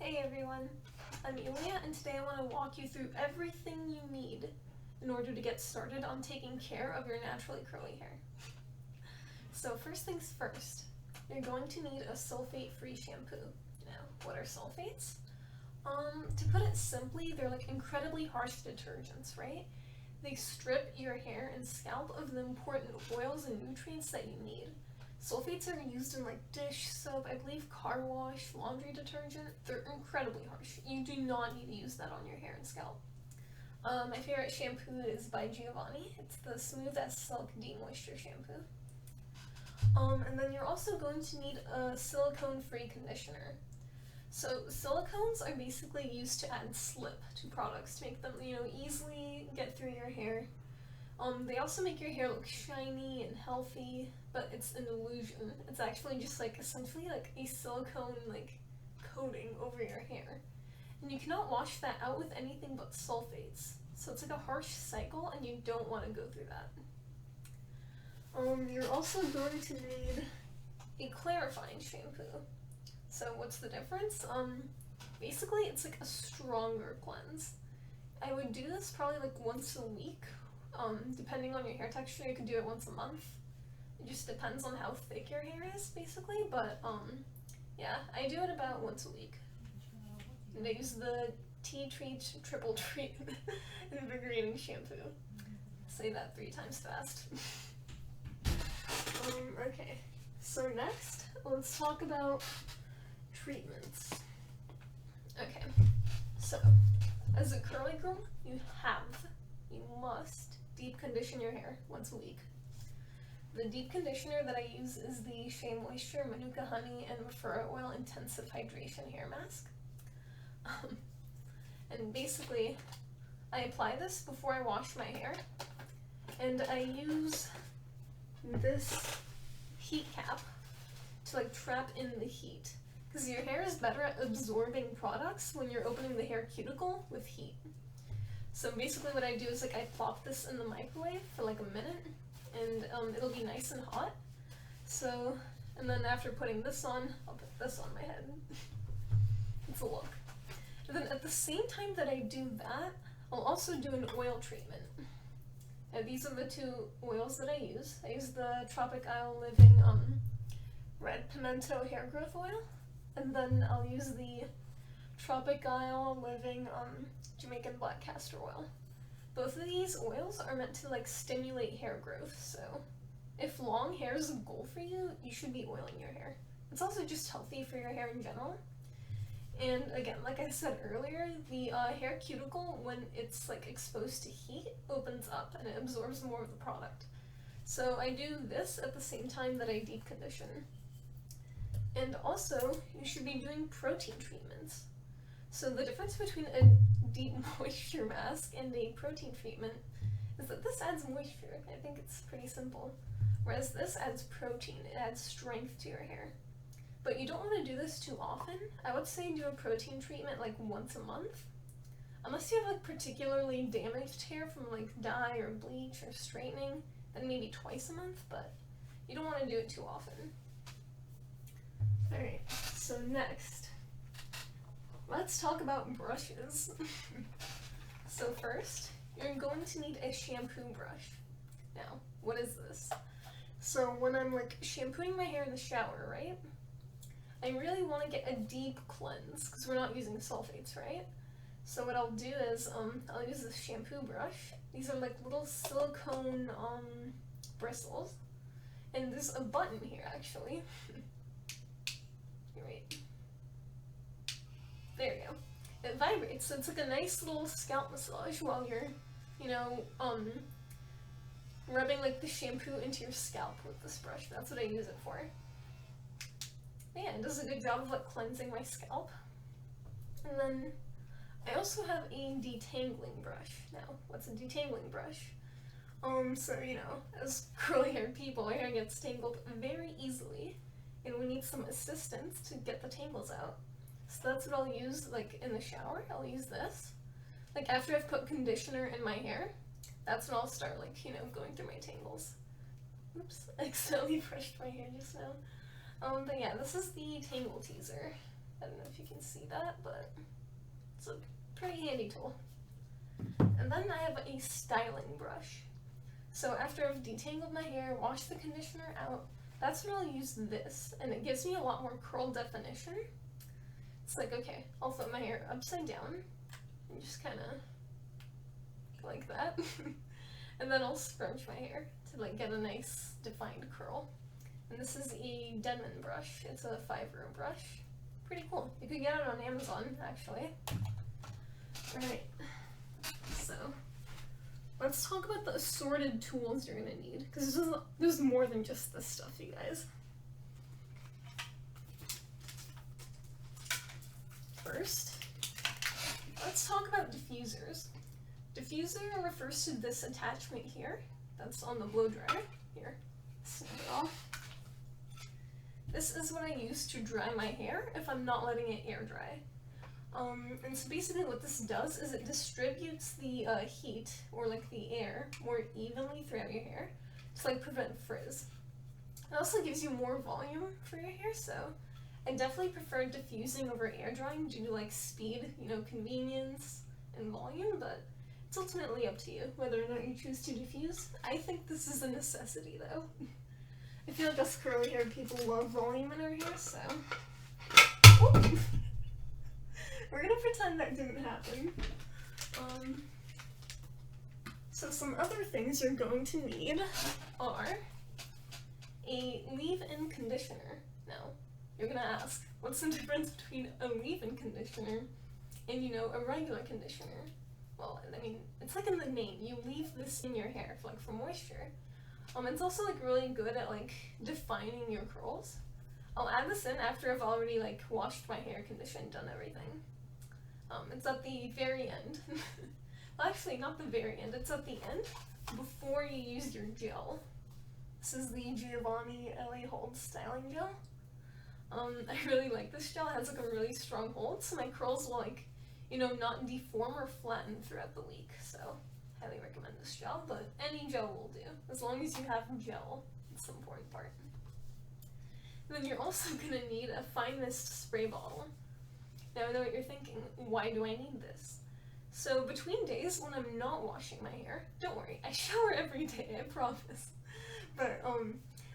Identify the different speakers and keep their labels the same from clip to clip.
Speaker 1: Hey everyone, I'm Ilya and today I want to walk you through everything you need in order to get started on taking care of your naturally curly hair. So first things first, you're going to need a sulfate-free shampoo. Now, what are sulfates? To put it simply, they're like incredibly harsh detergents, right? They strip your hair and scalp of the important oils and nutrients that you need. Sulfates are used in like dish soap, I believe car wash, laundry detergent. They're incredibly harsh. You do not need to use that on your hair and scalp. My favorite shampoo is by Giovanni. It's the Smooth as Silk De-Moisture shampoo. And then you're also going to need a silicone-free conditioner. So silicones are basically used to add slip to products to make them, easily get through your hair. They also make your hair look shiny and healthy, but it's an illusion. It's actually just like essentially like a silicone coating over your hair. And you cannot wash that out with anything but sulfates. So it's like a harsh cycle and you don't want to go through that. You're also going to need a clarifying shampoo. So what's the difference? Basically it's like a stronger cleanse. I would do this probably like once a week. Depending on your hair texture, you could do it once a month. It just depends on how thick your hair is, basically, but, yeah, I do it about once a week. And I use the Tea Tree Triple Treat Invigorating Shampoo. Say that 3 times fast. Okay, so next, let's talk about treatments. Okay, so, as a curly girl, you must deep condition your hair once a week. The deep conditioner that I use is the Shea Moisture Manuka Honey and Referra Oil Intensive Hydration Hair Mask. And basically, I apply this before I wash my hair, and I use this heat cap to trap in the heat, because your hair is better at absorbing products when you're opening the hair cuticle with heat. So basically what I do is I plop this in the microwave for a minute, and it'll be nice and hot. So, and then after putting this on, I'll put this on my head. It's a look. And then at the same time that I do that, I'll also do an oil treatment. Now these are the 2 oils that I use. I use the Tropic Isle Living Red Pimento Hair Growth Oil, and then I'll use the Tropic Isle Living Jamaican Black Castor Oil. Both of these oils are meant to stimulate hair growth, so if long hair is a goal for you, you should be oiling your hair. It's also just healthy for your hair in general. And again, like I said earlier, the hair cuticle, when it's exposed to heat, opens up and it absorbs more of the product. So I do this at the same time that I deep condition. And also, you should be doing protein treatments. So the difference between a deep moisture mask and a protein treatment is that this adds moisture. I think it's pretty simple. Whereas this adds protein, it adds strength to your hair. But you don't want to do this too often. I would say do a protein treatment once a month. Unless you have particularly damaged hair from dye or bleach or straightening, then maybe twice a month, but you don't want to do it too often. Alright, so next, let's talk about brushes. So first, you're going to need a shampoo brush. Now, what is this? So when I'm shampooing my hair in the shower, right? I really want to get a deep cleanse, because we're not using sulfates, right? So what I'll do is, I'll use this shampoo brush. These are little silicone bristles. And there's a button here, actually. Right. There you go. It vibrates, so it's a nice little scalp massage while you're, rubbing the shampoo into your scalp with this brush. That's what I use it for. But yeah, it does a good job of cleansing my scalp. And then I also have a detangling brush. Now, what's a detangling brush? So as curly haired people, our hair gets tangled very easily, and we need some assistance to get the tangles out. So that's what I'll use in the shower. I'll use this. After I've put conditioner in my hair, that's when I'll start going through my tangles. Oops, I accidentally brushed my hair just now. But yeah, this is the Tangle Teaser. I don't know if you can see that, but it's a pretty handy tool. And then I have a styling brush. So after I've detangled my hair, washed the conditioner out, that's when I'll use this, and it gives me a lot more curl definition. It's like, okay, I'll flip my hair upside down, and just kind of like that, and then I'll scrunch my hair to like get a nice defined curl. And this is a Denman brush. It's a 5-row brush. Pretty cool. You could get it on Amazon, actually. Alright, so let's talk about the assorted tools you're gonna need, because there's more than just this stuff, you guys. First, let's talk about diffusers. Diffuser refers to this attachment here, that's on the blow dryer. Here, snip it off. This is what I use to dry my hair if I'm not letting it air dry. And so basically what this does is it distributes the heat, or like the air, more evenly throughout your hair to like prevent frizz. It also gives you more volume for your hair, so I definitely prefer diffusing over air drying due to like speed, you know, convenience, and volume, but it's ultimately up to you whether or not you choose to diffuse. I think this is a necessity though. I feel like us curly haired people love volume in our hair, so. Ooh. We're gonna pretend that didn't happen. So some other things you're going to need are a leave-in conditioner. Now, you're gonna ask, what's the difference between a leave-in conditioner and, you know, a regular conditioner? Well, I mean, it's like in the name, you leave this in your hair for moisture. It's also like really good at like defining your curls. I'll add this in after I've already like washed my hair, conditioned, done everything. It's at the very end. Well, actually, not the very end. It's at the end before you use your gel. This is the Giovanni LA Hold Styling Gel. I really like this gel. It has like a really strong hold, so my curls will like, you know, not deform or flatten throughout the week. So, highly recommend this gel, but any gel will do, as long as you have gel. It's the important part. And then you're also gonna need a fine mist spray bottle. Now I know what you're thinking, why do I need this? So between days when I'm not washing my hair, don't worry, I shower every day, I promise. But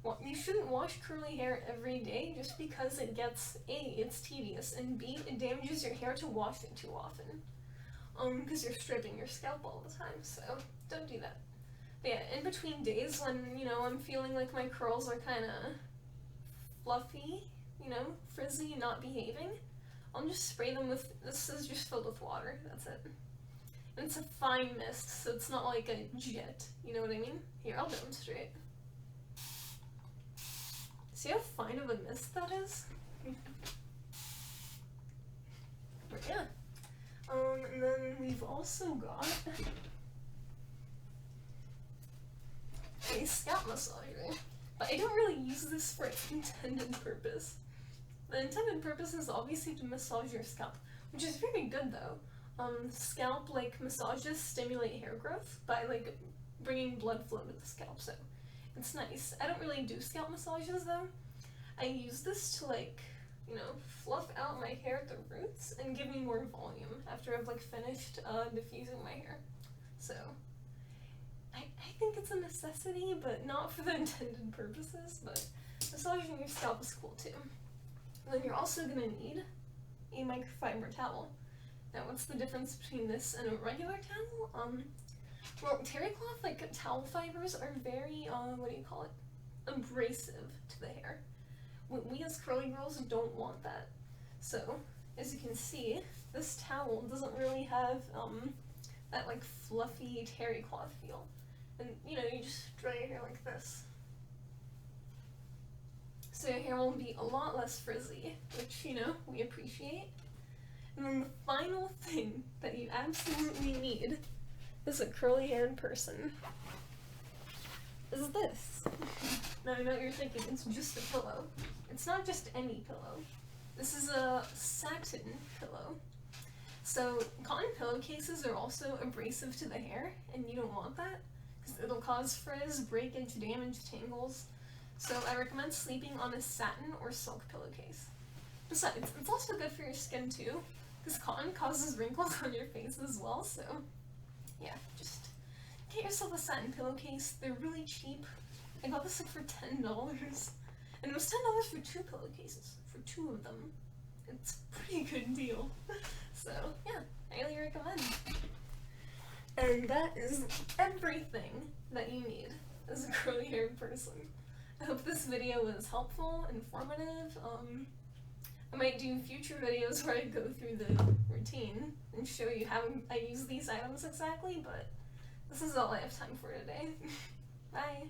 Speaker 1: well, you shouldn't wash curly hair every day just because it gets, A, it's tedious, and B, it damages your hair to wash it too often. Because you're stripping your scalp all the time, so don't do that. But yeah, in between days when, you know, I'm feeling like my curls are kind of fluffy, you know, frizzy, not behaving, I'll just spray them with, this is just filled with water, that's it. And it's a fine mist, so it's not like a jet, you know what I mean? Here, I'll demonstrate. See how fine of a mist that is? But yeah. And then we've also got a scalp massager, but I don't really use this for its intended purpose. The intended purpose is obviously to massage your scalp, which is very good though. Scalp like massages stimulate hair growth by like bringing blood flow to the scalp, so it's nice. I don't really do scalp massages though. I use this to like, you know, fluff out my hair at the roots and give me more volume after I've like finished diffusing my hair. So I think it's a necessity, but not for the intended purposes, but massaging your scalp is cool too. And then you're also gonna need a microfiber towel. Now what's the difference between this and a regular towel? Well, terry cloth, like towel fibers are very, what do you call it? Abrasive to the hair. We as curly girls don't want that. So, as you can see, this towel doesn't really have that like fluffy terry cloth feel. And you know, you just dry your hair like this. So your hair will be a lot less frizzy, which, you know, we appreciate. And then the final thing that you absolutely need as a curly haired person is this. Now I know what you're thinking, it's just a pillow. It's not just any pillow. This is a satin pillow. So cotton pillowcases are also abrasive to the hair, and you don't want that, because it'll cause frizz, breakage, damage, tangles. So I recommend sleeping on a satin or silk pillowcase. Besides, it's also good for your skin too, because cotton causes wrinkles on your face as well, so yeah, just get yourself a satin pillowcase. They're really cheap. I got this like for $10, and it was $10 for 2 pillowcases, for 2 of them. It's a pretty good deal. So yeah, I highly recommend. And that is everything that you need as a curly haired person. I hope this video was helpful, informative. I might do future videos where I go through the routine and show you how I use these items exactly, but this is all I have time for today. Bye!